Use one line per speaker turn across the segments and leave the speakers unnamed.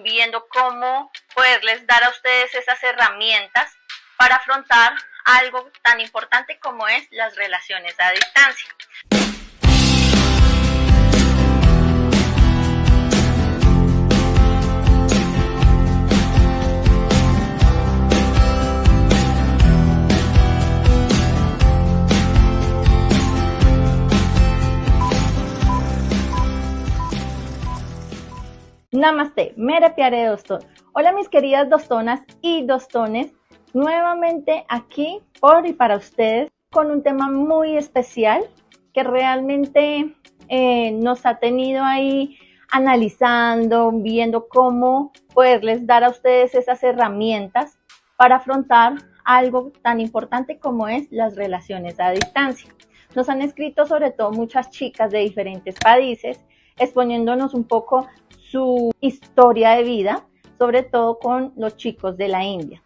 viendo cómo poderles dar a ustedes esas herramientas para afrontar algo tan importante como es las relaciones a distancia.
Namaste, mere pyare doston. Hola mis queridas dostonas y dostones, nuevamente aquí por y para ustedes con un tema muy especial que realmente nos ha tenido ahí analizando, viendo cómo poderles dar a ustedes esas herramientas para afrontar algo tan importante como es las relaciones a distancia. Nos han escrito sobre todo muchas chicas de diferentes países exponiéndonos un poco su historia de vida, sobre todo con los chicos de la India.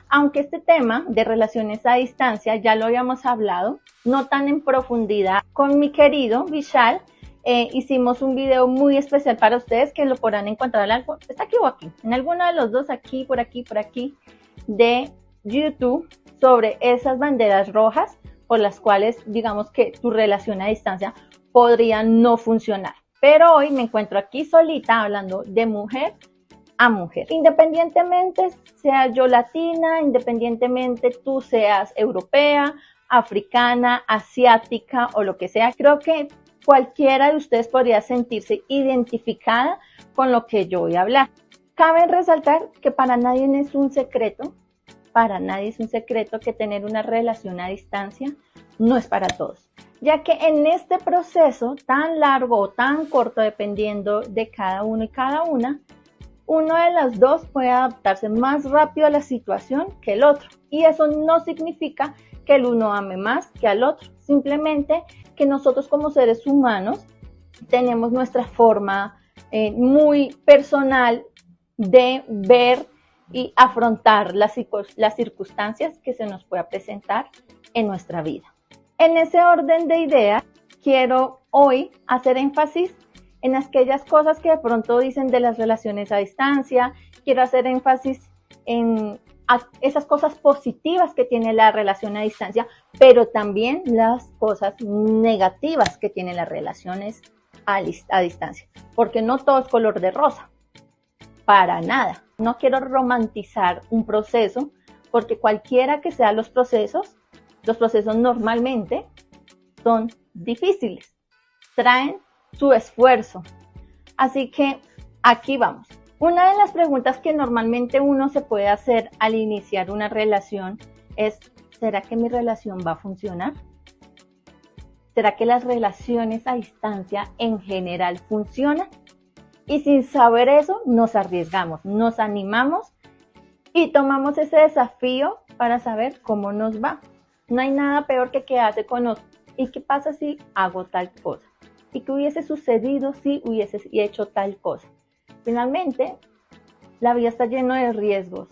Aunque este tema de relaciones a distancia ya lo habíamos hablado, no tan en profundidad con mi querido Vishal, hicimos un video muy especial para ustedes que lo podrán encontrar, está aquí o aquí, en alguno de los dos, aquí, por aquí, de YouTube, sobre esas banderas rojas por las cuales digamos que tu relación a distancia podría no funcionar. Pero hoy me encuentro aquí solita hablando de mujer a mujer. Independientemente sea yo latina, independientemente tú seas europea, africana, asiática o lo que sea, creo que cualquiera de ustedes podría sentirse identificada con lo que yo voy a hablar. Cabe resaltar que para nadie es un secreto que tener una relación a distancia no es para todos, ya que en este proceso tan largo o tan corto, dependiendo de cada uno y cada una, uno de las dos puede adaptarse más rápido a la situación que el otro. Y eso no significa que el uno ame más que al otro, simplemente que nosotros como seres humanos tenemos nuestra forma muy personal de ver y afrontar las circunstancias que se nos pueda presentar en nuestra vida. En ese orden de ideas, quiero hoy hacer énfasis en aquellas cosas que de pronto dicen de las relaciones a distancia. Quiero hacer énfasis en esas cosas positivas que tiene la relación a distancia, pero también las cosas negativas que tienen las relaciones a distancia, porque no todo es color de rosa, para nada. No quiero romantizar un proceso, porque cualquiera que sean los procesos normalmente son difíciles, traen su esfuerzo. Así que aquí vamos. Una de las preguntas que normalmente uno se puede hacer al iniciar una relación es: ¿será que mi relación va a funcionar? ¿Será que las relaciones a distancia en general funcionan? Y sin saber eso, nos arriesgamos, nos animamos y tomamos ese desafío para saber cómo nos va. No hay nada peor que quedarse con otro. ¿Y qué pasa si hago tal cosa? ¿Y qué hubiese sucedido si hubiese hecho tal cosa? Finalmente, la vida está llena de riesgos,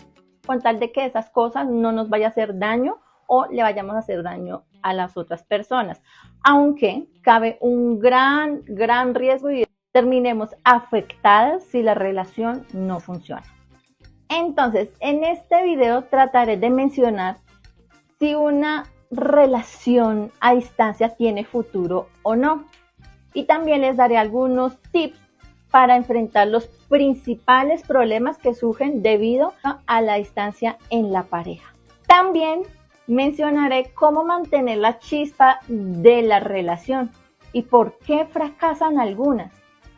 con tal de que esas cosas no nos vaya a hacer daño o le vayamos a hacer daño a las otras personas. Aunque cabe un gran riesgo y terminemos afectadas si la relación no funciona. Entonces, en este video trataré de mencionar si una relación a distancia tiene futuro o no. Y también les daré algunos tips para enfrentar los principales problemas que surgen debido a la distancia en la pareja. También mencionaré cómo mantener la chispa de la relación y por qué fracasan algunas.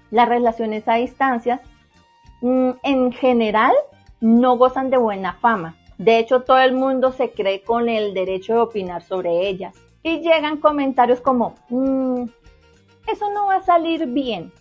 Las relaciones a distancia en general no gozan de buena fama. De hecho, todo el mundo se cree con el derecho de opinar sobre ellas. Y llegan comentarios como: eso no va a salir bien.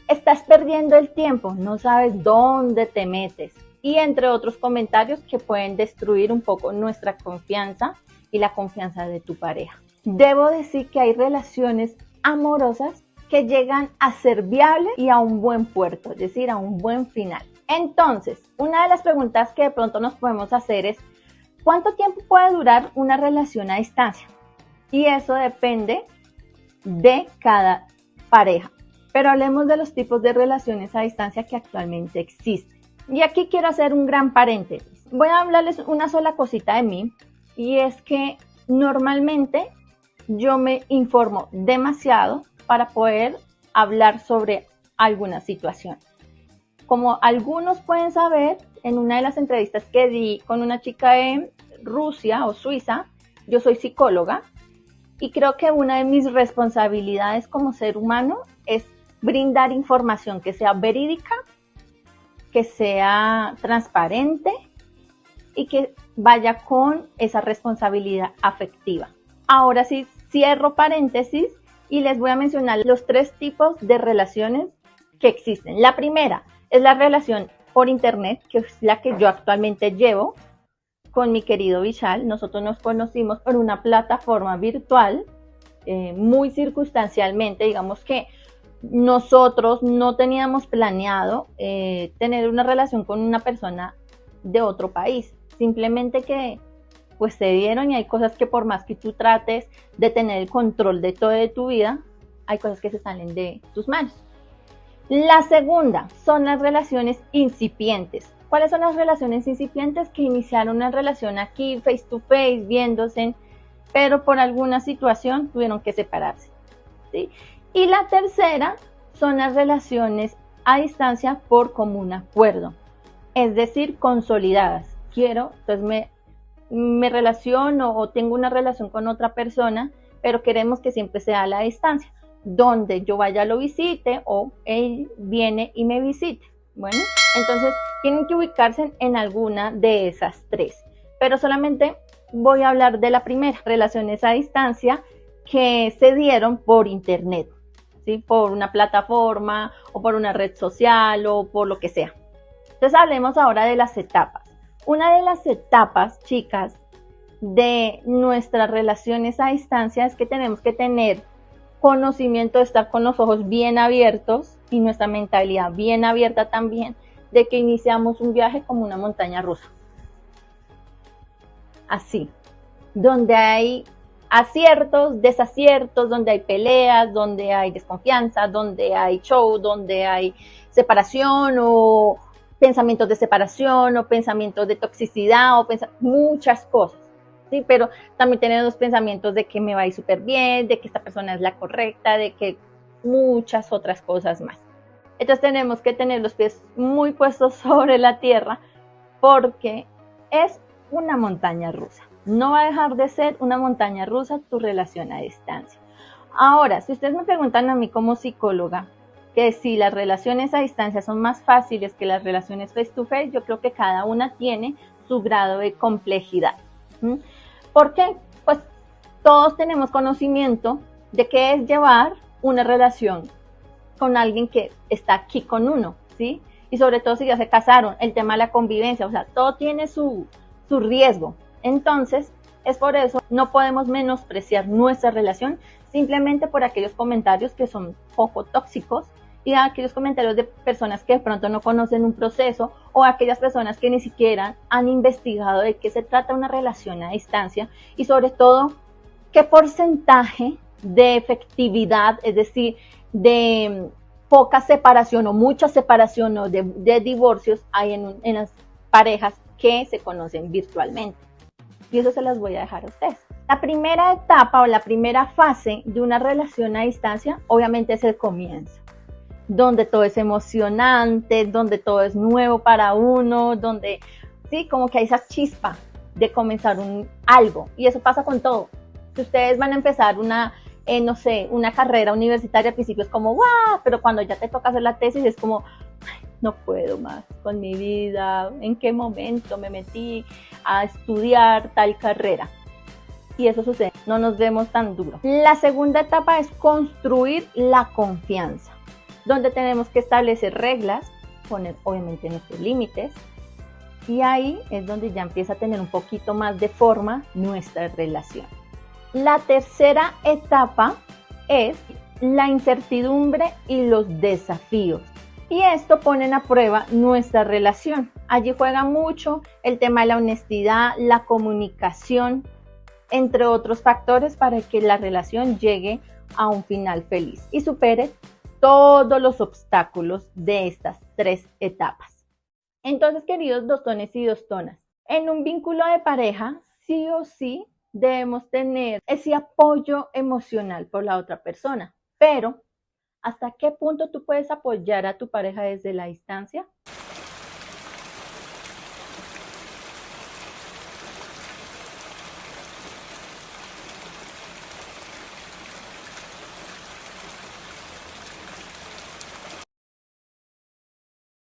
Estás perdiendo el tiempo, no sabes dónde te metes. Y entre otros comentarios que pueden destruir un poco nuestra confianza y la confianza de tu pareja. Debo decir que hay relaciones amorosas que llegan a ser viables y a un buen puerto, es decir, a un buen final. Entonces, una de las preguntas que de pronto nos podemos hacer es: ¿cuánto tiempo puede durar una relación a distancia? Y eso depende de cada pareja. Pero hablemos de los tipos de relaciones a distancia que actualmente existen. Y aquí quiero hacer un gran paréntesis. Voy a hablarles una sola cosita de mí, y es que normalmente yo me informo demasiado para poder hablar sobre alguna situación. Como algunos pueden saber, en una de las entrevistas que di con una chica de Rusia o Suiza, yo soy psicóloga y creo que una de mis responsabilidades como ser humano es brindar información que sea verídica, que sea transparente y que vaya con esa responsabilidad afectiva. Ahora sí, cierro paréntesis y les voy a mencionar los 3 tipos de relaciones que existen. La primera es la relación por internet, que es la que yo actualmente llevo con mi querido Vishal. Nosotros nos conocimos por una plataforma virtual, muy circunstancialmente. Digamos que nosotros no teníamos planeado tener una relación con una persona de otro país, simplemente que pues se dieron, y hay cosas que por más que tú trates de tener el control de todo de tu vida, hay cosas que se salen de tus manos. La segunda son las relaciones incipientes. ¿Cuáles son las relaciones incipientes? Que iniciaron una relación aquí, face to face, viéndose, pero por alguna situación tuvieron que separarse, ¿sí? Y la tercera son las relaciones a distancia por común acuerdo, es decir, consolidadas. Entonces me relaciono o tengo una relación con otra persona, pero queremos que siempre sea a la distancia, donde yo vaya lo visite o él viene y me visite. Bueno, entonces tienen que ubicarse en alguna de esas 3, pero solamente voy a hablar de la primera, relaciones a distancia que se dieron por internet, ¿sí? Por una plataforma o por una red social o por lo que sea. Entonces hablemos ahora de las etapas. Una de las etapas, chicas, de nuestras relaciones a distancia es que tenemos que tener conocimiento de estar con los ojos bien abiertos y nuestra mentalidad bien abierta también, de que iniciamos un viaje como una montaña rusa. Así, donde hay aciertos, desaciertos, donde hay peleas, donde hay desconfianza, donde hay show, donde hay separación o pensamientos de separación o pensamientos de toxicidad o muchas cosas, ¿sí? Pero también tener los pensamientos de que me va a ir súper bien, de que esta persona es la correcta, de que muchas otras cosas más. Entonces tenemos que tener los pies muy puestos sobre la tierra, porque es una montaña rusa. No va a dejar de ser una montaña rusa tu relación a distancia. Ahora, si ustedes me preguntan a mí como psicóloga, que si las relaciones a distancia son más fáciles que las relaciones face to face, yo creo que cada una tiene su grado de complejidad. ¿Por qué? Pues todos tenemos conocimiento de qué es llevar una relación con alguien que está aquí con uno, ¿sí? Y sobre todo si ya se casaron, el tema de la convivencia, o sea, todo tiene su riesgo. Entonces, es por eso no podemos menospreciar nuestra relación simplemente por aquellos comentarios que son poco tóxicos y aquellos comentarios de personas que de pronto no conocen un proceso, o aquellas personas que ni siquiera han investigado de qué se trata una relación a distancia, y sobre todo qué porcentaje de efectividad, es decir, de poca separación o mucha separación o de divorcios hay en las parejas que se conocen virtualmente. Y eso se las voy a dejar a ustedes. La primera etapa o la primera fase de una relación a distancia obviamente es el comienzo, donde todo es emocionante, donde todo es nuevo para uno, donde sí, como que hay esa chispa de comenzar algo, y eso pasa con todo. Si ustedes van a empezar una carrera universitaria, al principio es como ¡guau! Pero cuando ya te toca hacer la tesis es como no puedo más con mi vida, ¿en qué momento me metí a estudiar tal carrera? Y eso sucede, no nos vemos tan duro. La segunda etapa es construir la confianza, donde tenemos que establecer reglas, poner obviamente nuestros límites, y ahí es donde ya empieza a tener un poquito más de forma nuestra relación. La tercera etapa es la incertidumbre y los desafíos, y esto pone a prueba nuestra relación. Allí juega mucho el tema de la honestidad, la comunicación, entre otros factores, para que la relación llegue a un final feliz y supere todos los obstáculos de estas 3 etapas. Entonces, queridos dostones y dostonas, en un vínculo de pareja, sí o sí debemos tener ese apoyo emocional por la otra persona, pero ¿hasta qué punto tú puedes apoyar a tu pareja desde la distancia?